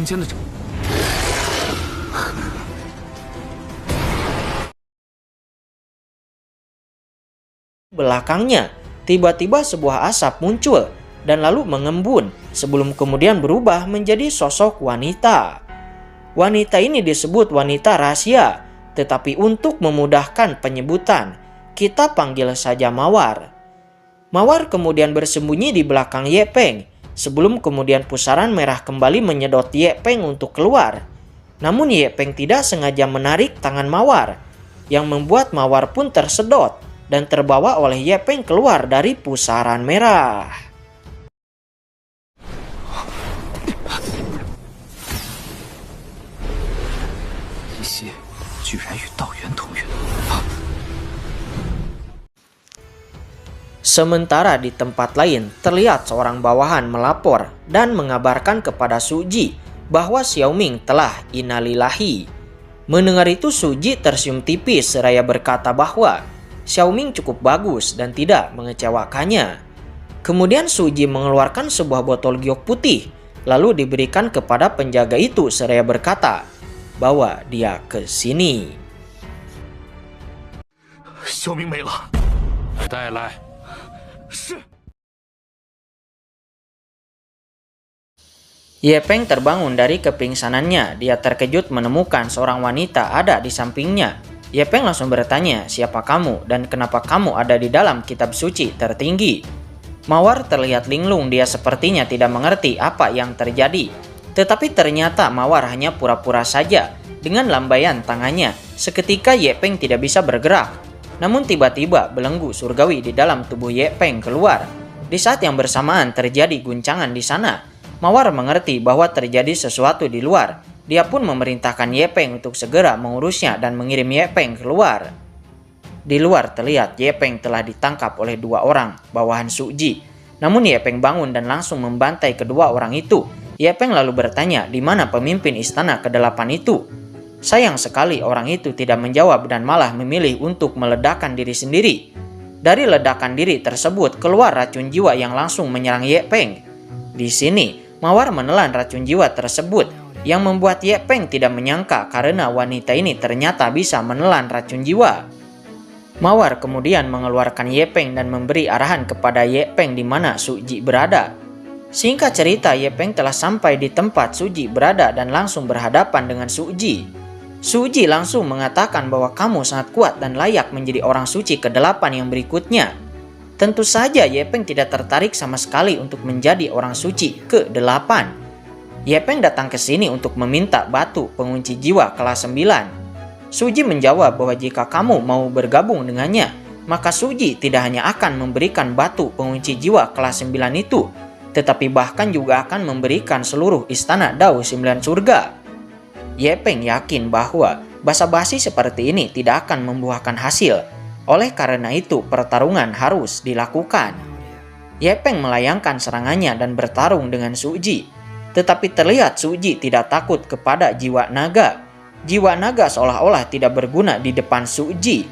间的整。Belakangnya, tiba-tiba sebuah asap muncul dan lalu mengembun sebelum kemudian berubah menjadi sosok wanita. Wanita ini disebut wanita rahasia, tetapi untuk memudahkan penyebutan, kita panggil saja Mawar. Mawar kemudian bersembunyi di belakang Ye Peng, sebelum kemudian pusaran merah kembali menyedot Ye Peng untuk keluar. Namun Ye Peng tidak sengaja menarik tangan Mawar, yang membuat Mawar pun tersedot dan terbawa oleh Ye Peng keluar dari pusaran merah. Sementara di tempat lain terlihat seorang bawahan melapor dan mengabarkan kepada Suji bahwa Xiaoming telah innalillahi. Mendengar itu Suji tersenyum tipis seraya berkata bahwa Xiaoming cukup bagus dan tidak mengecewakannya. Kemudian Suji mengeluarkan sebuah botol giok putih lalu diberikan kepada penjaga itu seraya berkata, "Bawa dia ke sini." Xiaoming 没了，带来。是。 Ye Peng terbangun dari kepingsanannya. Dia terkejut menemukan seorang wanita ada di sampingnya. Ye Peng langsung bertanya, "Siapa kamu dan kenapa kamu ada di dalam kitab suci tertinggi?" Mawar terlihat linglung, dia sepertinya tidak mengerti apa yang terjadi. Tetapi ternyata Mawar hanya pura-pura saja. Dengan lambaian tangannya, seketika Ye Peng tidak bisa bergerak. Namun tiba-tiba belenggu surgawi di dalam tubuh Ye Peng keluar. Di saat yang bersamaan terjadi guncangan di sana. Mawar mengerti bahwa terjadi sesuatu di luar. Dia pun memerintahkan Ye Peng untuk segera mengurusnya dan mengirim Ye Peng keluar. Di luar terlihat Ye Peng telah ditangkap oleh dua orang bawahan Suji. Namun Ye Peng bangun dan langsung membantai kedua orang itu. Ye Peng lalu bertanya, "Di mana pemimpin istana ke-8 itu?" Sayang sekali orang itu tidak menjawab dan malah memilih untuk meledakkan diri sendiri. Dari ledakan diri tersebut keluar racun jiwa yang langsung menyerang Ye Peng. Di sini Mawar menelan racun jiwa tersebut yang membuat Ye Peng tidak menyangka karena wanita ini ternyata bisa menelan racun jiwa. Mawar kemudian mengeluarkan Ye Peng dan memberi arahan kepada Ye Peng di mana Suji berada. Singkat cerita, Ye Peng telah sampai di tempat Suji berada dan langsung berhadapan dengan Suji. Suji langsung mengatakan bahwa kamu sangat kuat dan layak menjadi orang suci ke-8 yang berikutnya. Tentu saja Ye Peng tidak tertarik sama sekali untuk menjadi orang suci ke-8. Ye Peng datang ke sini untuk meminta batu pengunci jiwa kelas 9. Suji menjawab bahwa jika kamu mau bergabung dengannya, maka Suji tidak hanya akan memberikan batu pengunci jiwa kelas 9 itu, tetapi bahkan juga akan memberikan seluruh istana Dao 9 surga. Ye Peng yakin bahwa basa-basi seperti ini tidak akan membuahkan hasil. Oleh karena itu, pertarungan harus dilakukan. Ye Peng melayangkan serangannya dan bertarung dengan Suji. Tetapi terlihat Suji tidak takut kepada jiwa naga. Jiwa naga seolah-olah tidak berguna di depan Suji.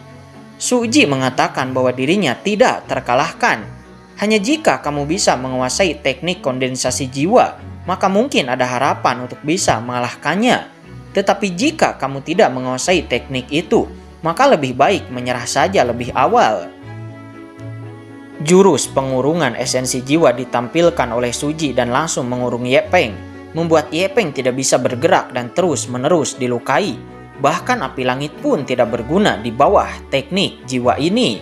Suji mengatakan bahwa dirinya tidak terkalahkan. Hanya jika kamu bisa menguasai teknik kondensasi jiwa, maka mungkin ada harapan untuk bisa mengalahkannya. Tetapi jika kamu tidak menguasai teknik itu, maka lebih baik menyerah saja lebih awal. Jurus pengurungan esensi jiwa ditampilkan oleh Suji dan langsung mengurung Ye Peng, membuat Ye Peng tidak bisa bergerak dan terus-menerus dilukai. Bahkan api langit pun tidak berguna di bawah teknik jiwa ini.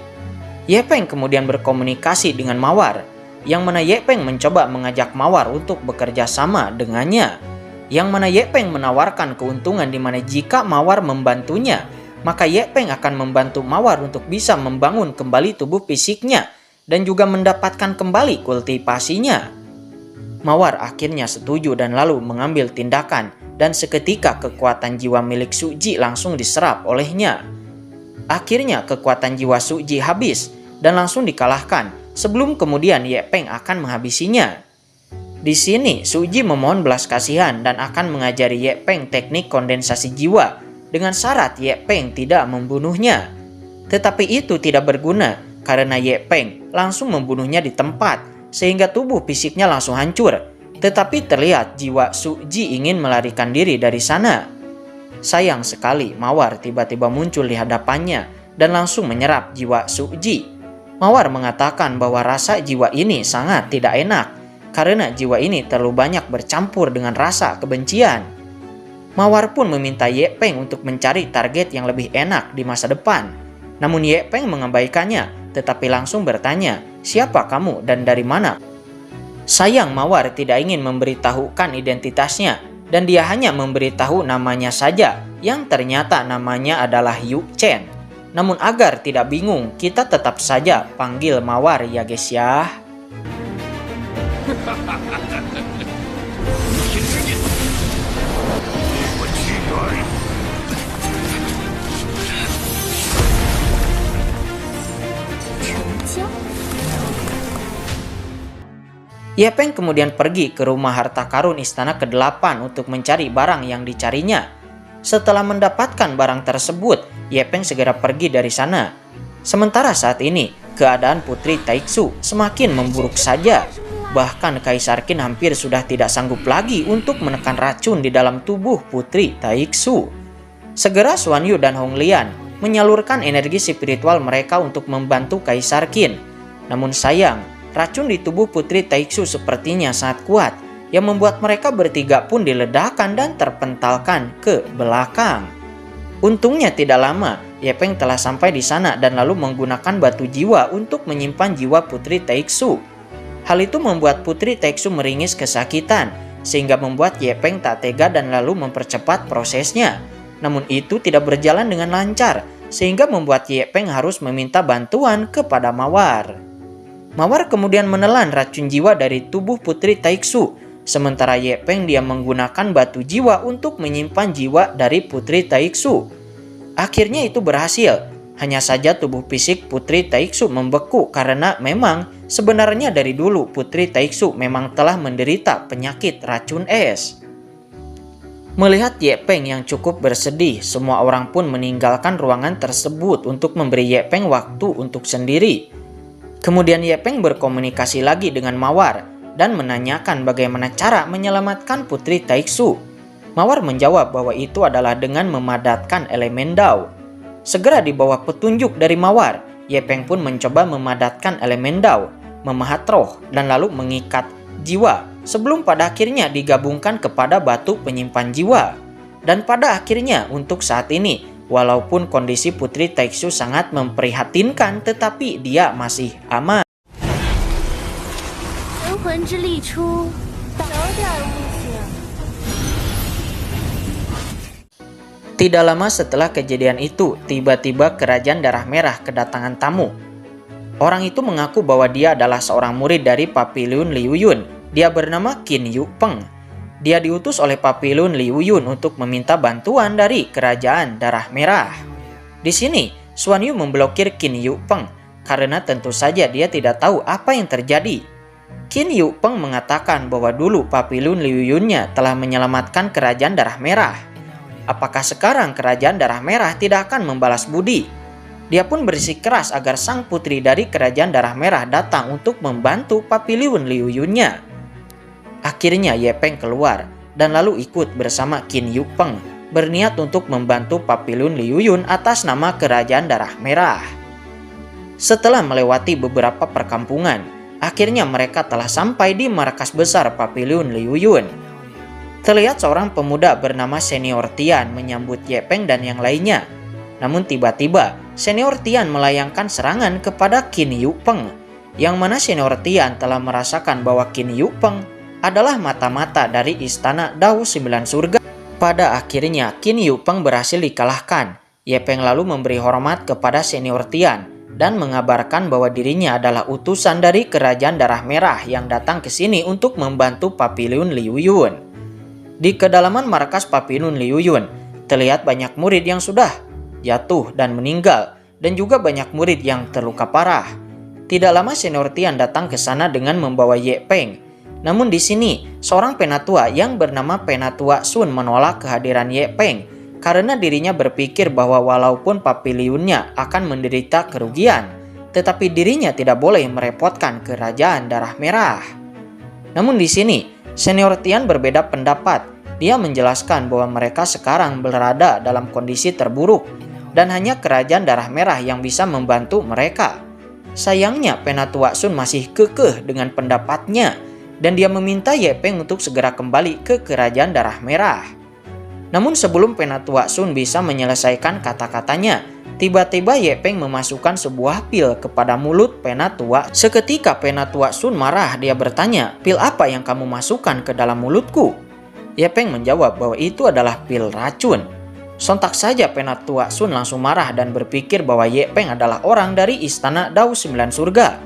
Ye Peng kemudian berkomunikasi dengan Mawar, yang mana Ye Peng mencoba mengajak Mawar untuk bekerja sama dengannya. Yang mana Ye Peng menawarkan keuntungan di mana jika Mawar membantunya, maka Ye Peng akan membantu Mawar untuk bisa membangun kembali tubuh fisiknya dan juga mendapatkan kembali kultivasinya. Mawar akhirnya setuju dan lalu mengambil tindakan, dan seketika kekuatan jiwa milik Suji langsung diserap olehnya. Akhirnya kekuatan jiwa Suji habis dan langsung dikalahkan sebelum kemudian Ye Peng akan menghabisinya. Di sini Suji memohon belas kasihan dan akan mengajari Ye Peng teknik kondensasi jiwa dengan syarat Ye Peng tidak membunuhnya. Tetapi itu tidak berguna karena Ye Peng langsung membunuhnya di tempat sehingga tubuh fisiknya langsung hancur. Tetapi terlihat jiwa Suji ingin melarikan diri dari sana. Sayang sekali, Mawar tiba-tiba muncul di hadapannya dan langsung menyerap jiwa Suji. Mawar mengatakan bahwa rasa jiwa ini sangat tidak enak karena jiwa ini terlalu banyak bercampur dengan rasa kebencian. Mawar pun meminta Ye Peng untuk mencari target yang lebih enak di masa depan. Namun Ye Peng mengabaikannya, tetapi langsung bertanya, "Siapa kamu dan dari mana?" Sayang, Mawar tidak ingin memberitahukan identitasnya dan dia hanya memberitahu namanya saja, yang ternyata namanya adalah Yu Chen. Namun agar tidak bingung, kita tetap saja panggil Mawar ya guys ya. Ye Peng kemudian pergi ke rumah harta karun istana ke-8 untuk mencari barang yang dicarinya. Setelah mendapatkan barang tersebut, Ye Peng segera pergi dari sana. Sementara saat ini, keadaan Putri Taiksu semakin memburuk saja. Bahkan Kaisar Qin hampir sudah tidak sanggup lagi untuk menekan racun di dalam tubuh Putri Taiksu. Segera Xuan Yu dan Hong Lian menyalurkan energi spiritual mereka untuk membantu Kaisar Qin. Namun sayang, racun di tubuh Putri Taiksu sepertinya sangat kuat, yang membuat mereka bertiga pun diledakkan dan terpentalkan ke belakang. Untungnya tidak lama, Ye Peng telah sampai di sana dan lalu menggunakan batu jiwa untuk menyimpan jiwa Putri Taiksu. Hal itu membuat Putri Taiksu meringis kesakitan, sehingga membuat Ye Peng tak tega dan lalu mempercepat prosesnya. Namun itu tidak berjalan dengan lancar, sehingga membuat Ye Peng harus meminta bantuan kepada Mawar. Mawar kemudian menelan racun jiwa dari tubuh Putri Taiksu, sementara Ye Peng dia menggunakan batu jiwa untuk menyimpan jiwa dari Putri Taiksu. Akhirnya itu berhasil, hanya saja tubuh fisik Putri Taiksu membeku karena memang sebenarnya dari dulu Putri Taiksu memang telah menderita penyakit racun es. Melihat Ye Peng yang cukup bersedih, semua orang pun meninggalkan ruangan tersebut untuk memberi Ye Peng waktu untuk sendiri. Kemudian Ye Peng berkomunikasi lagi dengan Mawar dan menanyakan bagaimana cara menyelamatkan Putri Taiksu. Mawar menjawab bahwa itu adalah dengan memadatkan elemen Dao. Segera di bawah petunjuk dari Mawar, Ye Peng pun mencoba memadatkan elemen Dao, memahat roh, dan lalu mengikat jiwa sebelum pada akhirnya digabungkan kepada batu penyimpan jiwa. Dan pada akhirnya untuk saat ini, walaupun kondisi Putri Taiksu sangat memprihatinkan, tetapi dia masih aman. Tidak lama setelah kejadian itu, tiba-tiba Kerajaan Darah Merah kedatangan tamu. Orang itu mengaku bahwa dia adalah seorang murid dari Papiliun Liu Yun. Dia bernama Qin Yu Peng. Dia diutus oleh Papiliun Liu Yun untuk meminta bantuan dari Kerajaan Darah Merah. Di sini, Xuan Yu memblokir Qin Yu Peng karena tentu saja dia tidak tahu apa yang terjadi. Qin Yu Peng mengatakan bahwa dulu Papiliun Liu Yunnya telah menyelamatkan Kerajaan Darah Merah. Apakah sekarang Kerajaan Darah Merah tidak akan membalas budi? Dia pun bersikeras agar sang putri dari Kerajaan Darah Merah datang untuk membantu Papiliun Liu Yunnya. Akhirnya Ye Peng keluar dan lalu ikut bersama Qin Yu Peng, berniat untuk membantu Papiliun Liu Yun atas nama Kerajaan Darah Merah. Setelah melewati beberapa perkampungan, akhirnya mereka telah sampai di markas besar Papiliun Liu Yun. Terlihat seorang pemuda bernama Senior Tian menyambut Ye Peng dan yang lainnya. Namun tiba-tiba Senior Tian melayangkan serangan kepada Qin Yu Peng, yang mana Senior Tian telah merasakan bahwa Qin Yu Peng adalah mata-mata dari istana Dao 9 Surga. Pada akhirnya Qin Yu Peng berhasil dikalahkan. Ye Peng lalu memberi hormat kepada Senior Tian dan mengabarkan bahwa dirinya adalah utusan dari Kerajaan Darah Merah yang datang ke sini untuk membantu Papiliun Liu Yun. Di kedalaman markas Papiliun Liu Yun, terlihat banyak murid yang sudah jatuh dan meninggal, dan juga banyak murid yang terluka parah. Tidak lama Senior Tian datang ke sana dengan membawa Ye Peng. Namun di sini, seorang penatua yang bernama Penatua Sun menolak kehadiran Ye Peng karena dirinya berpikir bahwa walaupun Papiliunnya akan menderita kerugian, tetapi dirinya tidak boleh merepotkan Kerajaan Darah Merah. Namun di sini, senior Tian berbeda pendapat. Dia menjelaskan bahwa mereka sekarang berada dalam kondisi terburuk dan hanya kerajaan darah merah yang bisa membantu mereka. Sayangnya Penatua Sun masih kekeh dengan pendapatnya dan dia meminta Ye Peng untuk segera kembali ke kerajaan darah merah. Namun sebelum Penatua Sun bisa menyelesaikan kata-katanya, tiba-tiba Ye Peng memasukkan sebuah pil kepada mulut Penatua. Seketika Penatua Sun marah, dia bertanya, "Pil apa yang kamu masukkan ke dalam mulutku?" Ye Peng menjawab bahwa itu adalah pil racun. Sontak saja Penatua Sun langsung marah dan berpikir bahwa Ye Peng adalah orang dari istana Dao Sembilan Surga.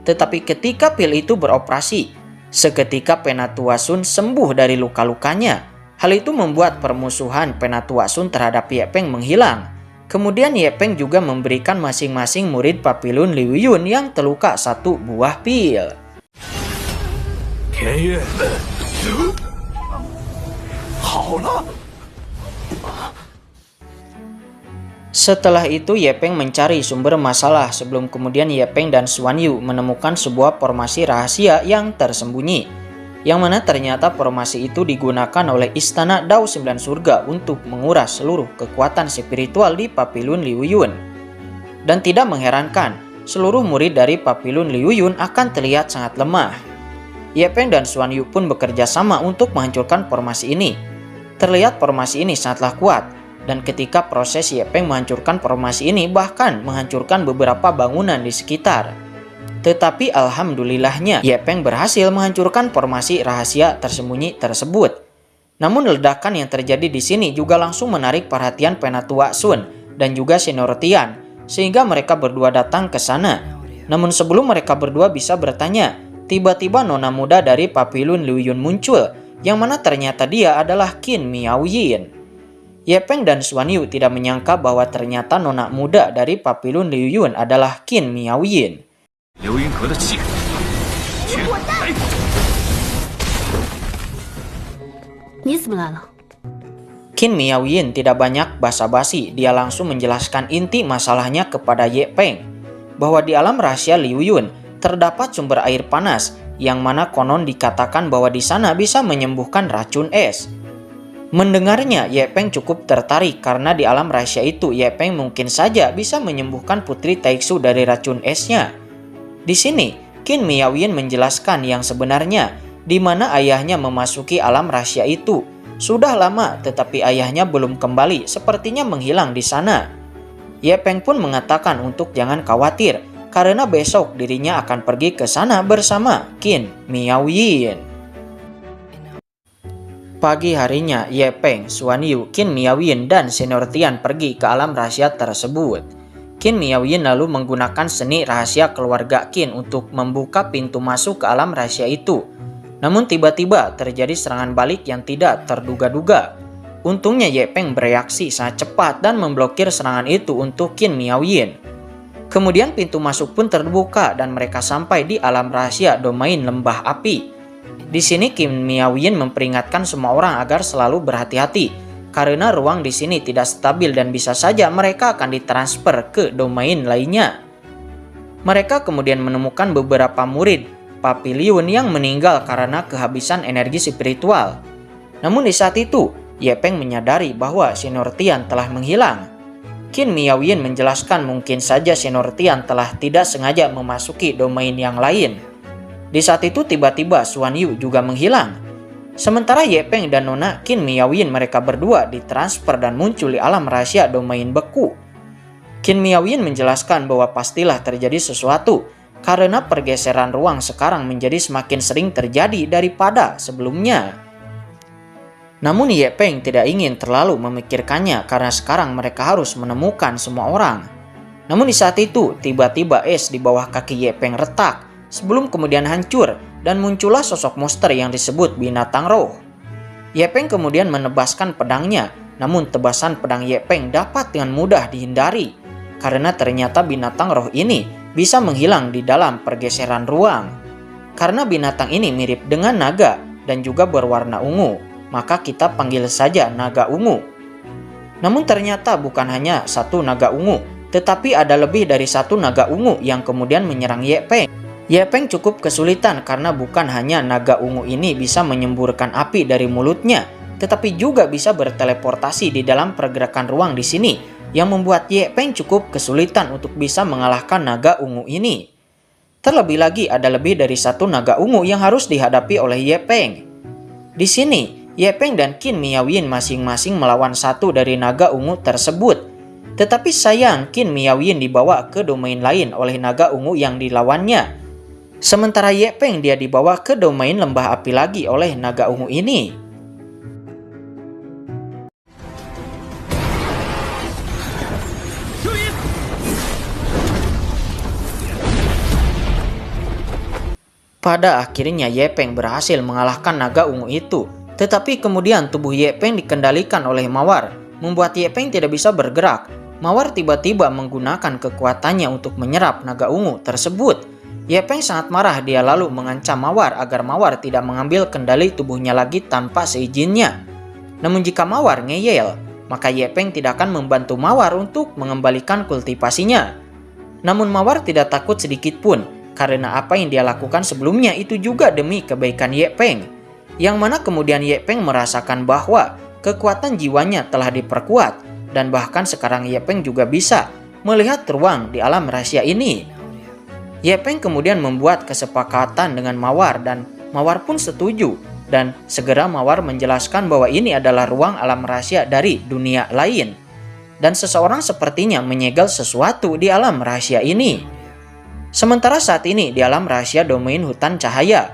Tetapi ketika pil itu beroperasi, seketika Penatua Sun sembuh dari luka-lukanya. Hal itu membuat permusuhan Penatua Sun terhadap Ye Peng menghilang. Kemudian Ye Peng juga memberikan masing-masing murid Papilun Liu Yun yang terluka satu buah pil. Setelah itu Ye Peng mencari sumber masalah sebelum kemudian Ye Peng dan Xuan Yu menemukan sebuah formasi rahasia yang tersembunyi, yang mana ternyata formasi itu digunakan oleh istana Dao Sembilan Surga untuk menguras seluruh kekuatan spiritual di Papilun Liu Yun. Dan tidak mengherankan, seluruh murid dari Papilun Liu Yun akan terlihat sangat lemah. Ye Peng dan Xuan Yu pun bekerja sama untuk menghancurkan formasi ini. Terlihat formasi ini sangatlah kuat, dan ketika proses Ye Peng menghancurkan formasi ini bahkan menghancurkan beberapa bangunan di sekitar. Tetapi alhamdulillahnya Ye Peng berhasil menghancurkan formasi rahasia tersembunyi tersebut. Namun ledakan yang terjadi di sini juga langsung menarik perhatian Penatua Sun dan juga Senior Tian, sehingga mereka berdua datang ke sana. Namun sebelum mereka berdua bisa bertanya, tiba-tiba nona muda dari Papilun Liu Yun muncul, yang mana ternyata dia adalah Qin Miaoyin. Ye Peng dan Xuan Yu tidak menyangka bahwa ternyata nona muda dari Papilun Liu Yun adalah Qin Miaoyin. Qin Miaoyin tidak banyak basa-basi, dia langsung menjelaskan inti masalahnya kepada Ye Peng, bahwa di alam rahasia Liu Yun terdapat sumber air panas, yang mana konon dikatakan bahwa di sana bisa menyembuhkan racun es. Mendengarnya, Ye Peng cukup tertarik karena di alam rahasia itu Ye Peng mungkin saja bisa menyembuhkan Putri Taixu dari racun esnya. Di sini, Qin Miaoyin menjelaskan yang sebenarnya, di mana ayahnya memasuki alam rahasia itu. Sudah lama, tetapi ayahnya belum kembali, sepertinya menghilang di sana. Ye Peng pun mengatakan untuk jangan khawatir, karena besok dirinya akan pergi ke sana bersama Qin Miaoyin. Pagi harinya, Ye Peng, Xuan Yu, Qin Miaoyin, dan Senior Tian pergi ke alam rahasia tersebut. Qin Miaoyin lalu menggunakan seni rahasia keluarga Qin untuk membuka pintu masuk ke alam rahasia itu. Namun tiba-tiba terjadi serangan balik yang tidak terduga-duga. Untungnya Ye Peng bereaksi sangat cepat dan memblokir serangan itu untuk Qin Miaoyin. Kemudian pintu masuk pun terbuka dan mereka sampai di alam rahasia domain lembah api. Di sini Qin Miaoyin memperingatkan semua orang agar selalu berhati-hati karena ruang di sini tidak stabil dan bisa saja mereka akan ditransfer ke domain lainnya. Mereka kemudian menemukan beberapa murid Papilun yang meninggal karena kehabisan energi spiritual. Namun di saat itu, Ye Peng menyadari bahwa Senior Tian telah menghilang. Qin Miaoyin menjelaskan mungkin saja Senior Tian telah tidak sengaja memasuki domain yang lain. Di saat itu tiba-tiba Xuan Yu juga menghilang. Sementara Ye Peng dan Nona Qin Miaoyin mereka berdua ditransfer dan muncul di alam rahasia domain beku. Qin Miaoyin menjelaskan bahwa pastilah terjadi sesuatu karena pergeseran ruang sekarang menjadi semakin sering terjadi daripada sebelumnya. Namun Ye Peng tidak ingin terlalu memikirkannya karena sekarang mereka harus menemukan semua orang. Namun di saat itu tiba-tiba es di bawah kaki Ye Peng retak sebelum kemudian hancur dan muncullah sosok monster yang disebut binatang roh. Ye Peng kemudian menebaskan pedangnya, namun tebasan pedang Ye Peng dapat dengan mudah dihindari karena ternyata binatang roh ini bisa menghilang di dalam pergeseran ruang. Karena binatang ini mirip dengan naga dan juga berwarna ungu, maka kita panggil saja naga ungu. Namun ternyata bukan hanya satu naga ungu, tetapi ada lebih dari satu naga ungu yang kemudian menyerang Ye Peng. Ye Peng cukup kesulitan karena bukan hanya naga ungu ini bisa menyemburkan api dari mulutnya, tetapi juga bisa berteleportasi di dalam pergerakan ruang di sini, yang membuat Ye Peng cukup kesulitan untuk bisa mengalahkan naga ungu ini. Terlebih lagi ada lebih dari satu naga ungu yang harus dihadapi oleh Ye Peng. Di sini, Ye Peng dan Qin Miaoyin masing-masing melawan satu dari naga ungu tersebut. Tetapi sayang Qin Miaoyin dibawa ke domain lain oleh naga ungu yang dilawannya. Sementara Ye Peng dia dibawa ke domain lembah api lagi oleh naga ungu ini. Pada akhirnya Ye Peng berhasil mengalahkan naga ungu itu. Tetapi kemudian tubuh Ye Peng dikendalikan oleh Mawar, membuat Ye Peng tidak bisa bergerak. Mawar tiba-tiba menggunakan kekuatannya untuk menyerap naga ungu tersebut. Ye Peng sangat marah, dia lalu mengancam Mawar agar Mawar tidak mengambil kendali tubuhnya lagi tanpa seizinnya. Namun jika Mawar ngeyel, maka Ye Peng tidak akan membantu Mawar untuk mengembalikan kultivasinya. Namun Mawar tidak takut sedikit pun, karena apa yang dia lakukan sebelumnya itu juga demi kebaikan Ye Peng. Yang mana kemudian Ye Peng merasakan bahwa kekuatan jiwanya telah diperkuat, dan bahkan sekarang Ye Peng juga bisa melihat ruang di alam rahasia ini. Ye Peng kemudian membuat kesepakatan dengan Mawar dan Mawar pun setuju, dan segera Mawar menjelaskan bahwa ini adalah ruang alam rahasia dari dunia lain. Dan seseorang sepertinya menyegel sesuatu di alam rahasia ini. Sementara saat ini di alam rahasia domain hutan cahaya,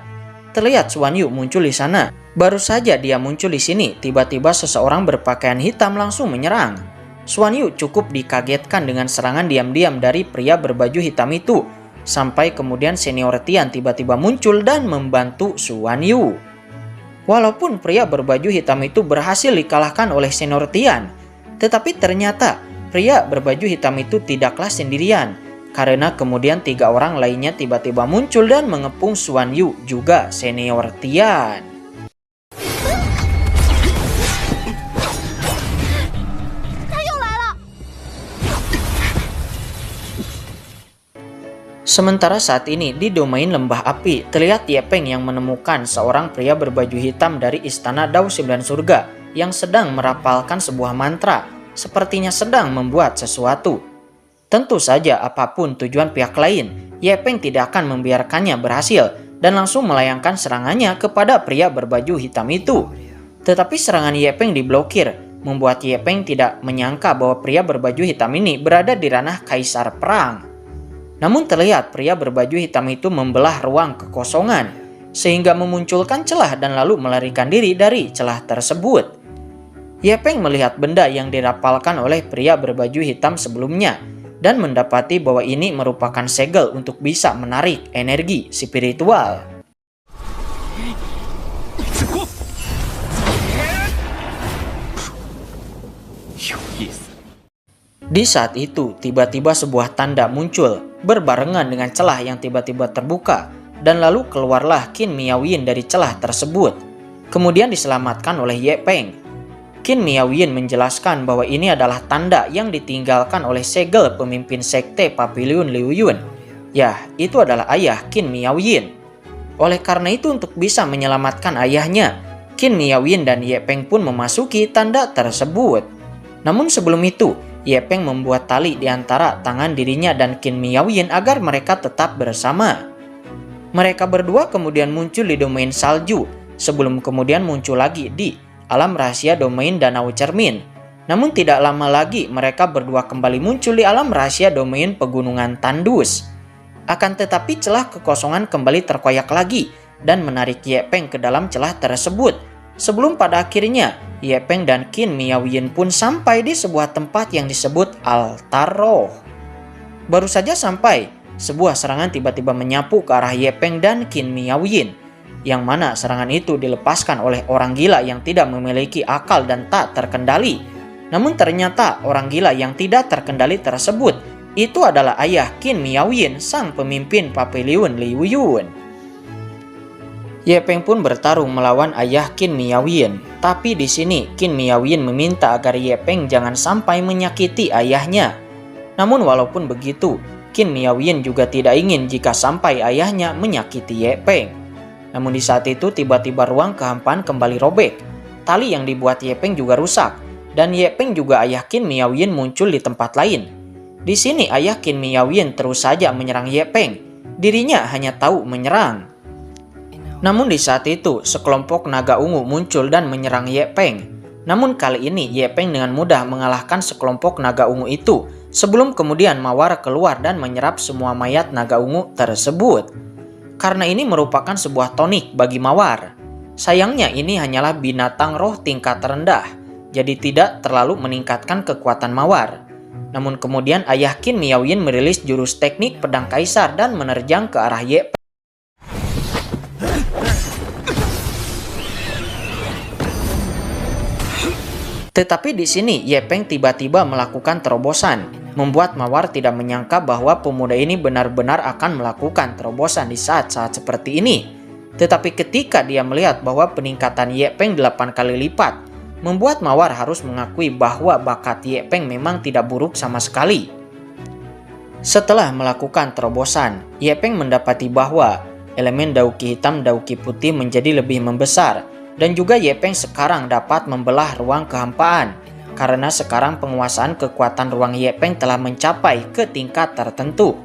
terlihat Xuan Yu muncul di sana. Baru saja dia muncul di sini, tiba-tiba seseorang berpakaian hitam langsung menyerang. Xuan Yu cukup dikagetkan dengan serangan diam-diam dari pria berbaju hitam itu. Sampai kemudian senior Tian tiba-tiba muncul dan membantu Xuan Yu. Walaupun pria berbaju hitam itu berhasil dikalahkan oleh senior Tian, tetapi ternyata pria berbaju hitam itu tidaklah sendirian. Karena kemudian 3 orang lainnya tiba-tiba muncul dan mengepung Xuan Yu juga senior Tian. Sementara saat ini di domain lembah api, terlihat Ye Peng yang menemukan seorang pria berbaju hitam dari istana Dao 9 Surga yang sedang merapalkan sebuah mantra, sepertinya sedang membuat sesuatu. Tentu saja apapun tujuan pihak lain, Ye Peng tidak akan membiarkannya berhasil dan langsung melayangkan serangannya kepada pria berbaju hitam itu. Tetapi serangan Ye Peng diblokir, membuat Ye Peng tidak menyangka bahwa pria berbaju hitam ini berada di ranah kaisar perang. Namun terlihat pria berbaju hitam itu membelah ruang kekosongan, sehingga memunculkan celah dan lalu melarikan diri dari celah tersebut. Ye Peng melihat benda yang dirapalkan oleh pria berbaju hitam sebelumnya, dan mendapati bahwa ini merupakan segel untuk bisa menarik energi spiritual. Di saat itu, tiba-tiba sebuah tanda muncul, berbarengan dengan celah yang tiba-tiba terbuka, dan lalu keluarlah Qin Miaoyin dari celah tersebut. Kemudian diselamatkan oleh Ye Peng. Qin Miaoyin menjelaskan bahwa ini adalah tanda yang ditinggalkan oleh segel pemimpin sekte Papiliun Liu Yun. Ya, itu adalah ayah Qin Miaoyin. Oleh karena itu untuk bisa menyelamatkan ayahnya, Qin Miaoyin dan Ye Peng pun memasuki tanda tersebut. Namun sebelum itu, Ye Peng membuat tali di antara tangan dirinya dan Qin Miaoyin agar mereka tetap bersama. Mereka berdua kemudian muncul di domain salju, sebelum kemudian muncul lagi di alam rahasia domain danau cermin. Namun tidak lama lagi mereka berdua kembali muncul di alam rahasia domain pegunungan tandus. Akan tetapi celah kekosongan kembali terkoyak lagi dan menarik Ye Peng ke dalam celah tersebut. Sebelum pada akhirnya Ye Peng dan Qin Miaoyin pun sampai di sebuah tempat yang disebut altar roh. Baru saja sampai, sebuah serangan tiba-tiba menyapu ke arah Ye Peng dan Qin Miaoyin, yang mana serangan itu dilepaskan oleh orang gila yang tidak memiliki akal dan tak terkendali. Namun ternyata orang gila yang tidak terkendali tersebut itu adalah ayah Qin Miaoyin, sang pemimpin Papiliun Liu Yun. Ye Peng pun bertarung melawan ayah Qin Miaoyin, tapi di sini Qin Miaoyin meminta agar Ye Peng jangan sampai menyakiti ayahnya. Namun walaupun begitu, Qin Miaoyin juga tidak ingin jika sampai ayahnya menyakiti Ye Peng. Namun di saat itu tiba-tiba ruang kehampaan kembali robek. Tali yang dibuat Ye Peng juga rusak, dan Ye Peng juga ayah Qin Miaoyin muncul di tempat lain. Di sini ayah Qin Miaoyin terus saja menyerang Ye Peng. Dirinya hanya tahu menyerang. Namun di saat itu sekelompok naga ungu muncul dan menyerang Ye Peng. Namun kali ini Ye Peng dengan mudah mengalahkan sekelompok naga ungu itu, sebelum kemudian Mawar keluar dan menyerap semua mayat naga ungu tersebut. Karena ini merupakan sebuah tonik bagi Mawar. Sayangnya ini hanyalah binatang roh tingkat rendah, jadi tidak terlalu meningkatkan kekuatan Mawar. Namun kemudian ayah Qin Miaoyin merilis jurus teknik pedang kaisar dan menerjang ke arah Ye Peng. Tetapi di sini Ye Peng tiba-tiba melakukan terobosan, membuat Mawar tidak menyangka bahwa pemuda ini benar-benar akan melakukan terobosan di saat-saat seperti ini. Tetapi ketika dia melihat bahwa peningkatan Ye Peng 8 kali lipat, membuat Mawar harus mengakui bahwa bakat Ye Peng memang tidak buruk sama sekali. Setelah melakukan terobosan, Ye Peng mendapati bahwa elemen dauki hitam dauki putih menjadi lebih membesar, dan juga Ye Peng sekarang dapat membelah ruang kehampaan, karena sekarang penguasaan kekuatan ruang Ye Peng telah mencapai ke tingkat tertentu.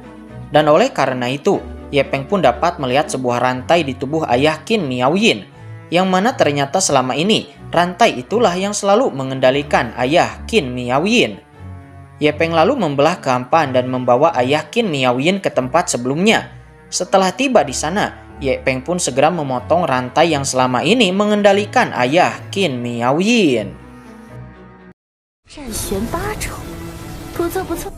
Dan oleh karena itu, Ye Peng pun dapat melihat sebuah rantai di tubuh ayah Qin Miaoyin, yang mana ternyata selama ini rantai itulah yang selalu mengendalikan ayah Qin Miaoyin. Ye Peng lalu membelah kehampaan dan membawa ayah Qin Miaoyin ke tempat sebelumnya. Setelah tiba di sana, Ye Peng pun segera memotong rantai yang selama ini mengendalikan ayah Qin Miaoyin. 战旋8筹，不错不错。